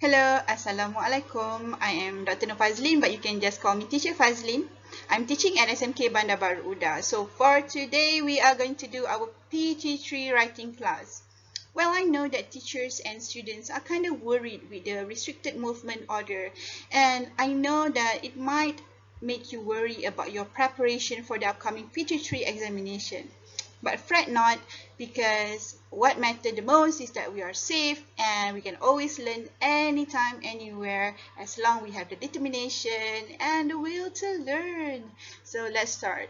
Hello, Assalamualaikum. I am Dr. Nur Fazlin, but you can just call me Teacher Fazlin. I'm teaching at SMK Bandar Baru Uda. So for today, we are going to do our PT3 writing class. Well, I know that teachers and students are kind of worried with the restricted movement order, and I know that it might make you worry about your preparation for the upcoming PT3 examination. But fret not, because what matters the most is that we are safe and we can always learn anytime, anywhere, as long we have the determination and the will to learn. So let's start.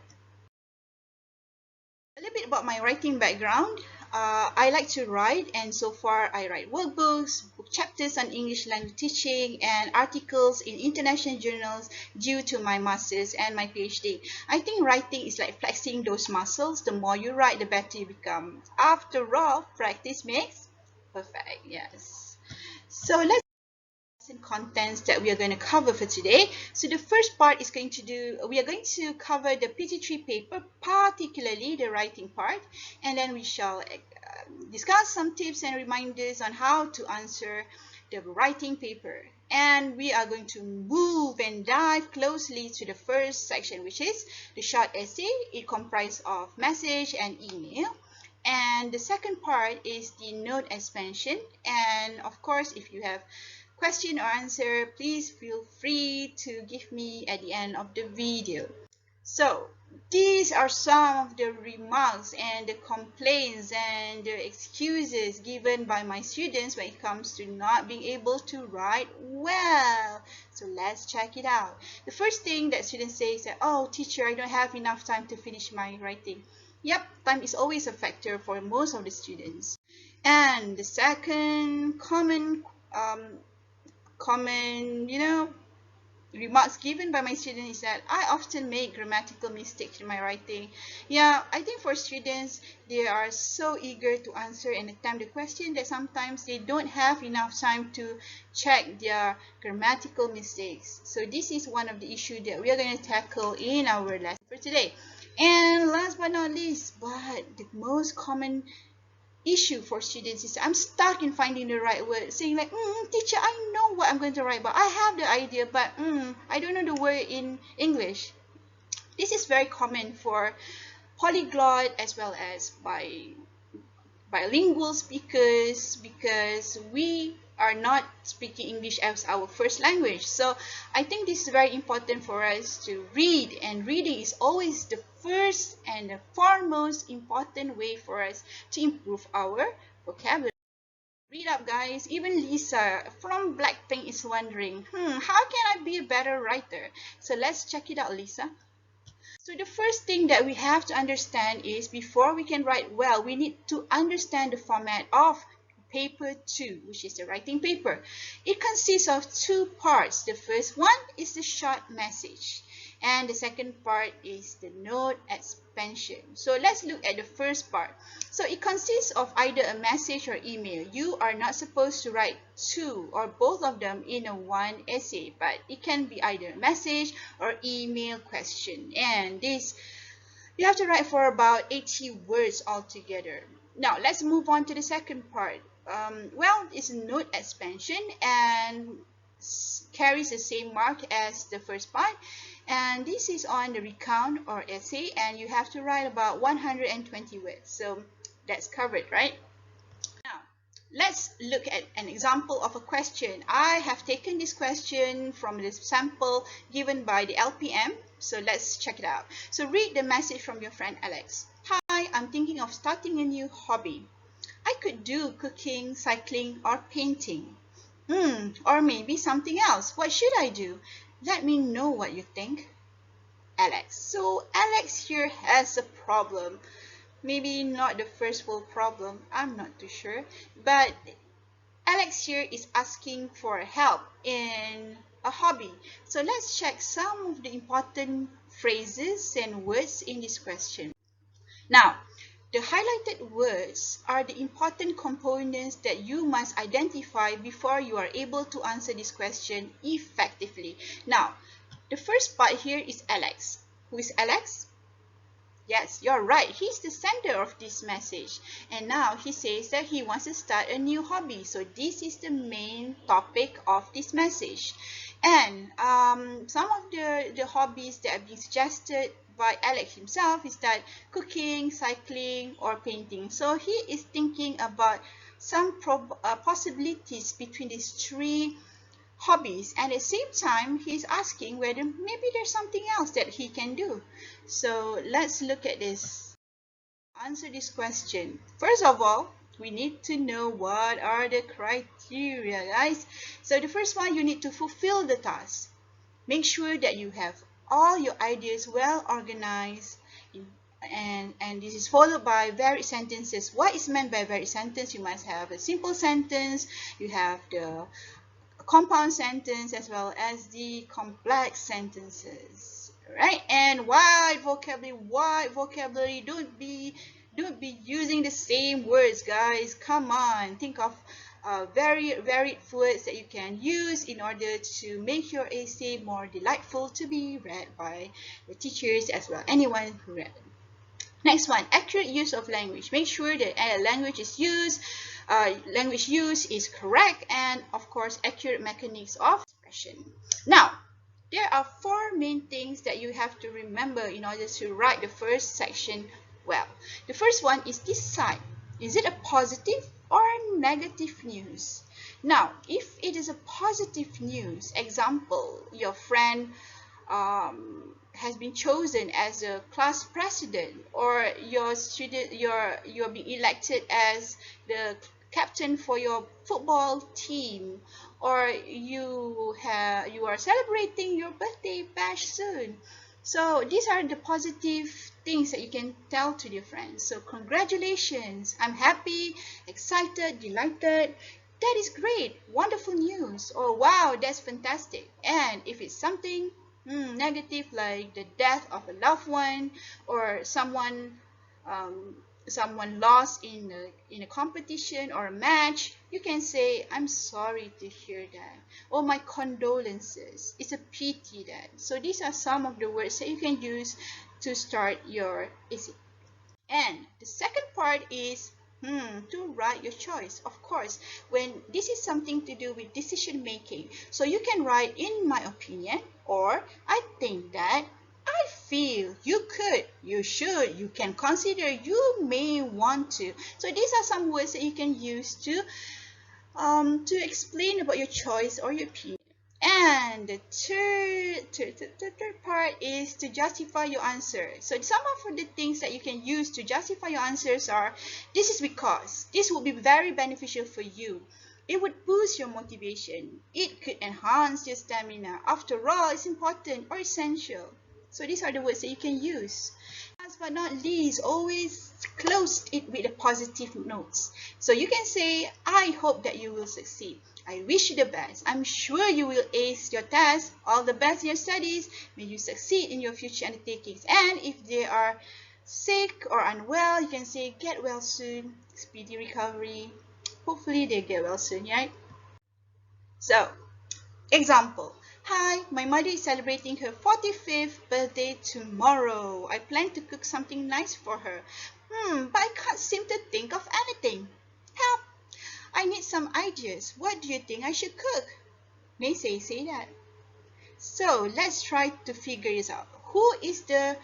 A little bit about my writing background. I like to write, and so far I write workbooks, book chapters on English language teaching, and articles in international journals due to my master's and my PhD. I think writing is like flexing those muscles. The more you write, the better you become. After all, practice makes perfect. Yes. So let's contents that we are going to cover for today. So the first part is we are going to cover the PT3 paper, particularly the writing part, and then we shall discuss some tips and reminders on how to answer the writing paper. And we are going to move and dive closely to the first section, which is the short essay. It comprises of message and email. And the second part is the note expansion. And of course, if you have question or answer, please feel free to give me at the end of the video. So these are some of the remarks and the complaints and the excuses given by my students when it comes to not being able to write well. So let's check it out. The first thing that students say is that, oh, teacher, I don't have enough time to finish my writing. Yep, time is always a factor for most of the students. And the second common, remarks given by my students is that I often make grammatical mistakes in my writing. Yeah, I think for students, they are so eager to answer and attempt the question that sometimes they don't have enough time to check their grammatical mistakes. So this is one of the issues that we are going to tackle in our lesson for today. And last but not least, but the most common issue for students is I'm stuck in finding the right word, saying like, teacher, I know what I'm going to write, but I have the idea, but I don't know the word in English. This is very common for polyglot as well as bilingual speakers, because we are not speaking English as our first language. So I think this is very important for us to read, and reading is always the first and the foremost important way for us to improve our vocabulary. Read up, guys. Even Lisa from Blackpink is wondering, how can I be a better writer? So let's check it out, Lisa. So the first thing that we have to understand is, before we can write well, we need to understand the format of paper 2, which is the writing paper. It consists of two parts. The first one is the short message, and the second part is the note expansion. So let's look at the first part. So it consists of either a message or email. You are not supposed to write two or both of them in a one essay, but it can be either a message or email question. And this, you have to write for about 80 words altogether. Now let's move on to the second part. Well, it's a note expansion and carries the same mark as the first part, and this is on the recount or essay, and you have to write about 120 words. So that's covered, right? Now let's look at an example of a question. I have taken this question from this sample given by the LPM, so let's check it out. So read the message from your friend Alex. Hi, I'm thinking of starting a new hobby. I could do cooking, cycling, or painting. Or maybe something else. What should I do? Let me know what you think. Alex. So Alex here has a problem. Maybe not the first world problem, I'm not too sure. But Alex here is asking for help in a hobby. So let's check some of the important phrases and words in this question. Now, the highlighted words are the important components that you must identify before you are able to answer this question effectively. Now, the first part here is Alex. Who is Alex? Yes, you're right. He's the sender of this message. And now he says that he wants to start a new hobby. So this is the main topic of this message. And some of the hobbies that are being suggested by Alex himself is that cooking, cycling, or painting. So he is thinking about some possibilities between these three hobbies, and at the same time he's asking whether maybe there's something else that he can do. So let's look at this. Answer this question. First of all, we need to know what are the criteria, guys. So the first one, you need to fulfill the task. Make sure that you have all your ideas well organized, and this is followed by varied sentences. What is meant by varied sentence? You must have a simple sentence, you have the compound sentence as well as the complex sentences, right? And wide vocabulary. Don't be using the same words, guys. Come on, think of very varied words that you can use in order to make your essay more delightful to be read by the teachers as well, anyone who read it. Next one, accurate use of language. Make sure that language use is correct, and of course accurate mechanics of expression. Now, there are four main things that you have to remember in order to write the first section well. The first one is decide. Is it a positive or negative news? Now, if it is a positive news, example, your friend has been chosen as a class president, or you're being elected as the captain for your football team, or you are celebrating your birthday bash soon. So these are the positive things that you can tell to your friends. So congratulations, I'm happy, excited, delighted. That is great, wonderful news. Or wow, that's fantastic. And if it's something negative, like the death of a loved one, or someone lost in a competition or a match, you can say, I'm sorry to hear that. Oh, my condolences. It's a pity that. So these are some of the words that you can use to start your essay. And the second part is to write your choice. Of course, when this is something to do with decision making, so you can write in my opinion, or I think that, I feel, you could, you should, you can consider, you may want to. So these are some words that you can use to explain about your choice or your opinion. And the third part is to justify your answer. So some of the things that you can use to justify your answers are, this is because, this will be very beneficial for you. It would boost your motivation. It could enhance your stamina. After all, it's important or essential. So these are the words that you can use. Last but not least, always close it with a positive notes. So you can say, I hope that you will succeed. I wish you the best. I'm sure you will ace your test. All the best in your studies. May you succeed in your future undertakings. And if they are sick or unwell, you can say, get well soon. Speedy recovery. Hopefully they get well soon, right? So, example. Hi, my mother is celebrating her 45th birthday tomorrow. I plan to cook something nice for her. But I can't seem to think of anything. Help! I need some ideas. What do you think I should cook? May say that. So let's try to figure this out. Who is the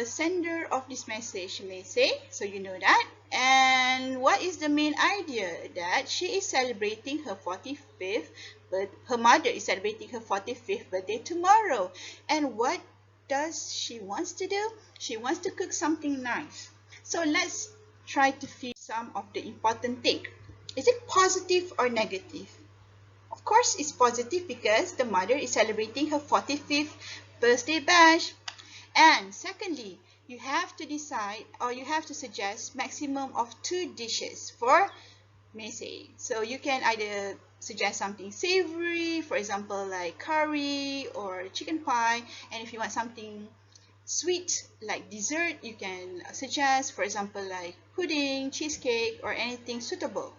sender of this message? May say, so you know that. And what is the main idea? That she is celebrating her 45th, but her mother is celebrating her 45th birthday tomorrow. And what does she wants to do? She wants to cook something nice. So let's try to figure some of the important things. Is it positive or negative? Of course, it's positive because the mother is celebrating her 45th birthday bash. And secondly, you have to decide, or you have to suggest maximum of 2 dishes for message. So you can either suggest something savory, for example, like curry or chicken pie. And if you want something sweet, like dessert, you can suggest, for example, like pudding, cheesecake, or anything suitable.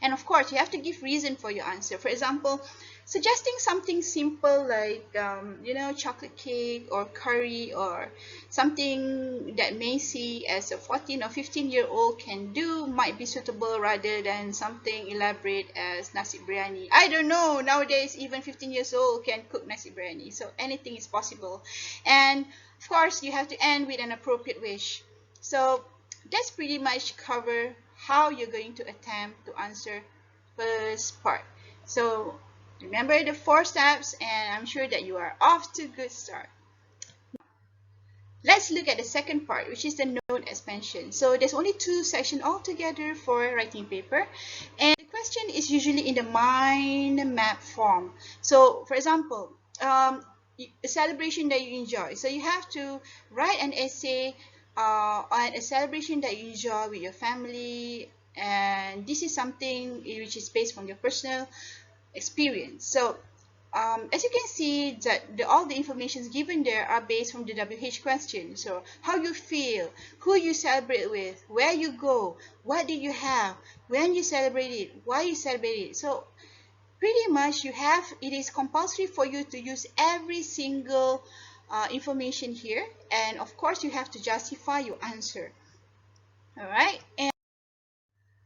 And of course, you have to give reason for your answer. For example, suggesting something simple like chocolate cake or curry, or something that may see as a 14 or 15-year-old can do might be suitable rather than something elaborate as nasi biryani. I don't know, nowadays even 15 years old can cook nasi biryani, so anything is possible. And of course, you have to end with an appropriate wish. So that's pretty much cover how you're going to attempt to answer first part. So remember the 4 steps, and I'm sure that you are off to a good start. Let's look at the second part, which is the note expansion. So there's only 2 sections altogether for writing paper, and the question is usually in the mind map form. So for example, a celebration that you enjoy. So you have to write an essay on a celebration that you enjoy with your family, and this is something which is based on your personal experience. So as you can see, that all the information given there are based from the WH question. So how you feel, who you celebrate with, where you go, what did you have, when you celebrate it, why you celebrate it. So pretty much it is compulsory for you to use every single information here, and of course you have to justify your answer. All right.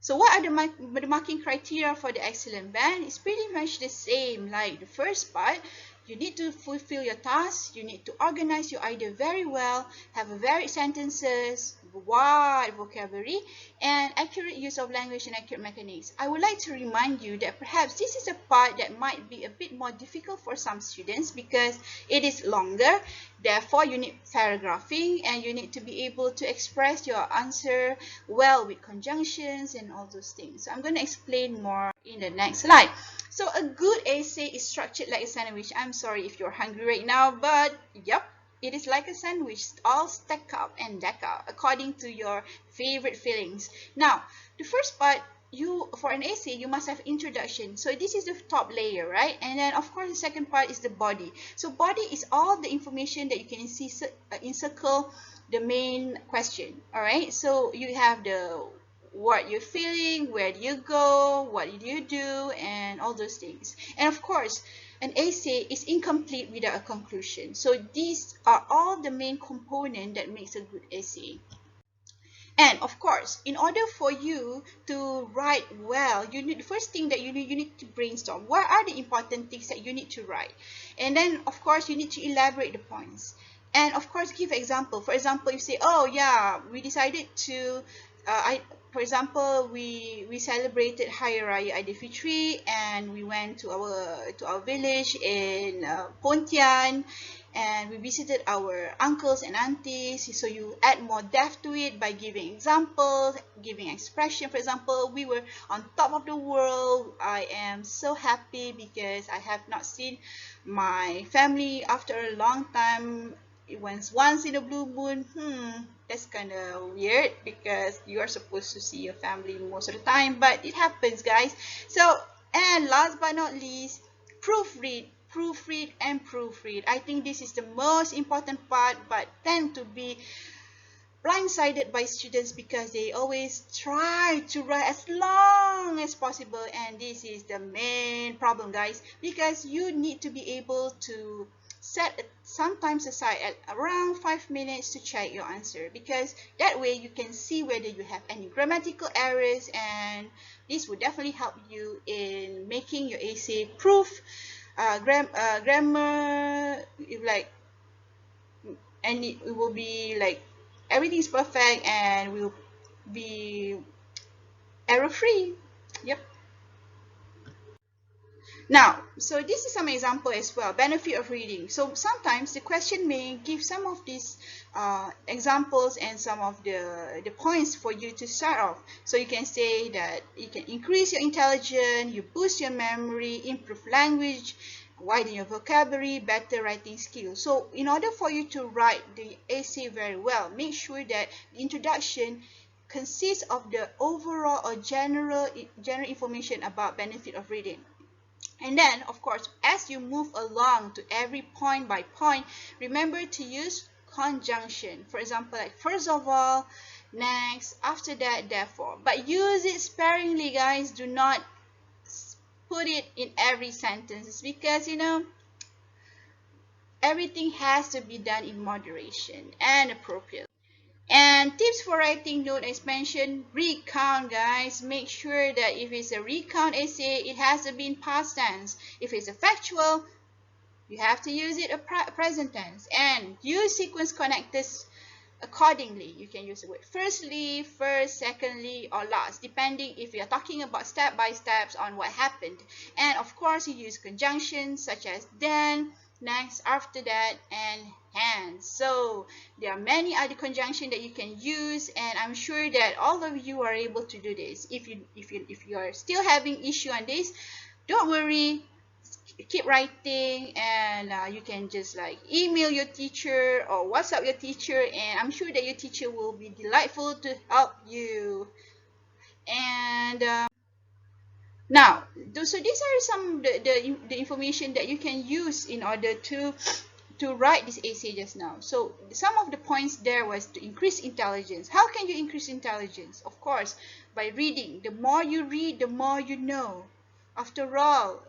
So what are the marking criteria for the excellent band? It's pretty much the same like the first part. You need to fulfill your tasks, you need to organize your idea very well, have a varied sentences, wide vocabulary, and accurate use of language and accurate mechanics. I would like to remind you that perhaps this is a part that might be a bit more difficult for some students because it is longer. Therefore, you need paragraphing, and you need to be able to express your answer well with conjunctions and all those things. So I'm going to explain more in the next slide. So a good essay is structured like a sandwich. I'm sorry if you're hungry right now, but yep, it is like a sandwich, all stack up and deck up according to your favorite feelings. Now, the first part, for an essay, you must have introduction. So this is the top layer, right? And then of course the second part is the body. So body is all the information that you can see encircle the main question. All right. So you have the what you're feeling, where do you go, what did you do, and all those things. And of course, an essay is incomplete without a conclusion. So these are all the main components that makes a good essay. And of course, in order for you to write well, the first thing that you need to brainstorm. What are the important things that you need to write? And then, of course, you need to elaborate the points. And of course, give example. For example, you say, oh yeah, we decided to, for example, we celebrated Hari Raya Aidilfitri, and we went to our village in Pontian, and we visited our uncles and aunties. So you add more depth to it by giving examples, giving expression. For example, we were on top of the world. I am so happy because I have not seen my family after a long time. It was once in a blue moon. That's kind of weird because you are supposed to see your family most of the time, but it happens, guys. So, and last but not least, proofread. I think this is the most important part, but tend to be blindsided by students because they always try to write as long as possible, and this is the main problem, guys, because you need to be able to set some time aside at around 5 minutes to check your answer, because that way you can see whether you have any grammatical errors, and this will definitely help you in making your essay proof. Grammar, and it will be like everything's perfect and will be error free. Yep. Now, so this is some example as well, benefit of reading. So sometimes the question may give some of these examples and some of the points for you to start off. So you can say that you can increase your intelligence, you boost your memory, improve language, widen your vocabulary, better writing skills. So in order for you to write the essay very well, make sure that the introduction consists of the overall or general information about benefit of reading. And then, of course, as you move along to every point by point, remember to use conjunction. For example, like first of all, Next, after that, therefore. But use it sparingly, guys. Do not put it in every sentence because everything has to be done in moderation and appropriate. And tips for writing note, as mentioned, recount, guys. Make sure that if it's a recount essay, it has to be in past tense. If it's a factual, you have to use it a present tense. And use sequence connectors accordingly. You can use the word firstly, first, secondly, or last, depending if you're talking about step by steps on what happened. And of course, you use conjunctions such as then, next, after that, and hence. So there are many other conjunctions that you can use, and I'm sure that all of you are able to do this. If you are still having issue on this, don't worry, keep writing, and you can just like email your teacher or WhatsApp your teacher, and I'm sure that your teacher will be delightful to help you. And now, so these are some the information that you can use in order to write this essay just now. So some of the points there was to increase intelligence. How can you increase intelligence? Of course, by reading. The more you read, the more you know. After all,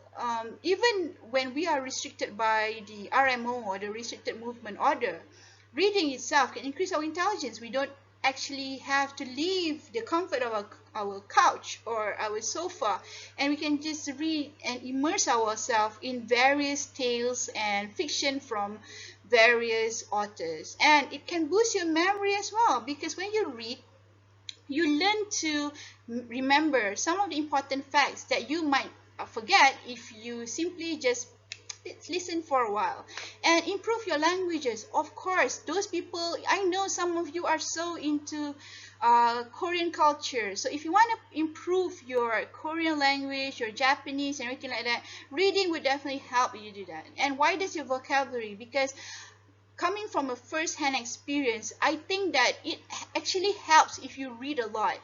even when we are restricted by the RMO, or the restricted movement order, reading itself can increase our intelligence. We don't actually have to leave the comfort of our couch or our sofa, and we can just read and immerse ourselves in various tales and fiction from various authors. And it can boost your memory as well, because when you read, you learn to remember some of the important facts that you might forget if you simply just listen for a while. And improve your languages. Of course, those people, I know some of you are so into Korean culture. So if you want to improve your Korean language, your Japanese, and everything like that, reading would definitely help you do that. And widen your vocabulary, because coming from a first-hand experience, I think that it actually helps if you read a lot.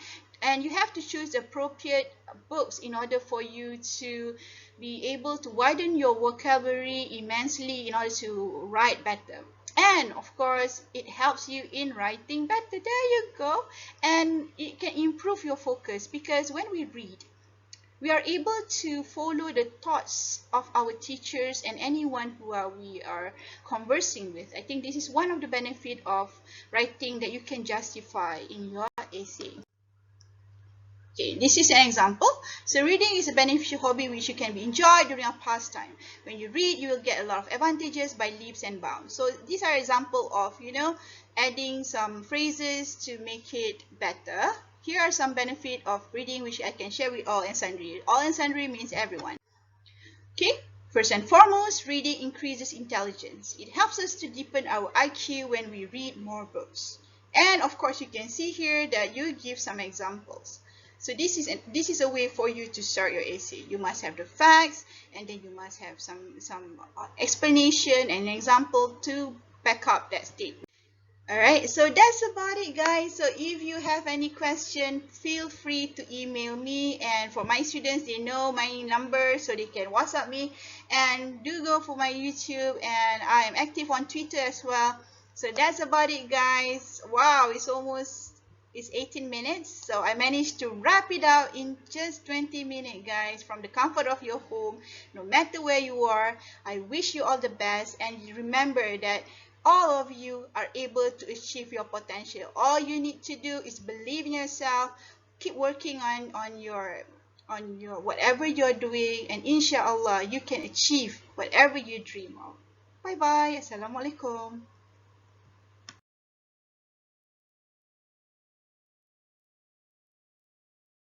And you have to choose appropriate books in order for you to be able to widen your vocabulary immensely in order to write better. And of course, it helps you in writing better. There you go. And it can improve your focus, because when we read, we are able to follow the thoughts of our teachers and anyone who we are conversing with. I think this is one of the benefits of writing that you can justify in your essay. Okay, this is an example. So reading is a beneficial hobby which you can be enjoyed during a pastime. When you read, you will get a lot of advantages by leaps and bounds. So these are examples of, adding some phrases to make it better. Here are some benefits of reading which I can share with all and sundry. All and sundry means everyone. Okay, first and foremost, reading increases intelligence. It helps us to deepen our IQ when we read more books. And of course, you can see here that you give some examples. So this is a way for you to start your essay. You must have the facts, and then you must have some explanation and example to back up that statement. Alright, so that's about it, guys. So if you have any question, feel free to email me. And for my students, they know my number, so they can WhatsApp me. And do go for my YouTube, and I am active on Twitter as well. So that's about it, guys. Wow, it's 18 minutes. So I managed to wrap it out in just 20 minutes, guys, from the comfort of your home, no matter where you are. I wish you all the best, and remember that all of you are able to achieve your potential. All you need to do is believe in yourself, keep working on your whatever you're doing, and inshallah you can achieve whatever you dream of. Bye bye. Assalamualaikum.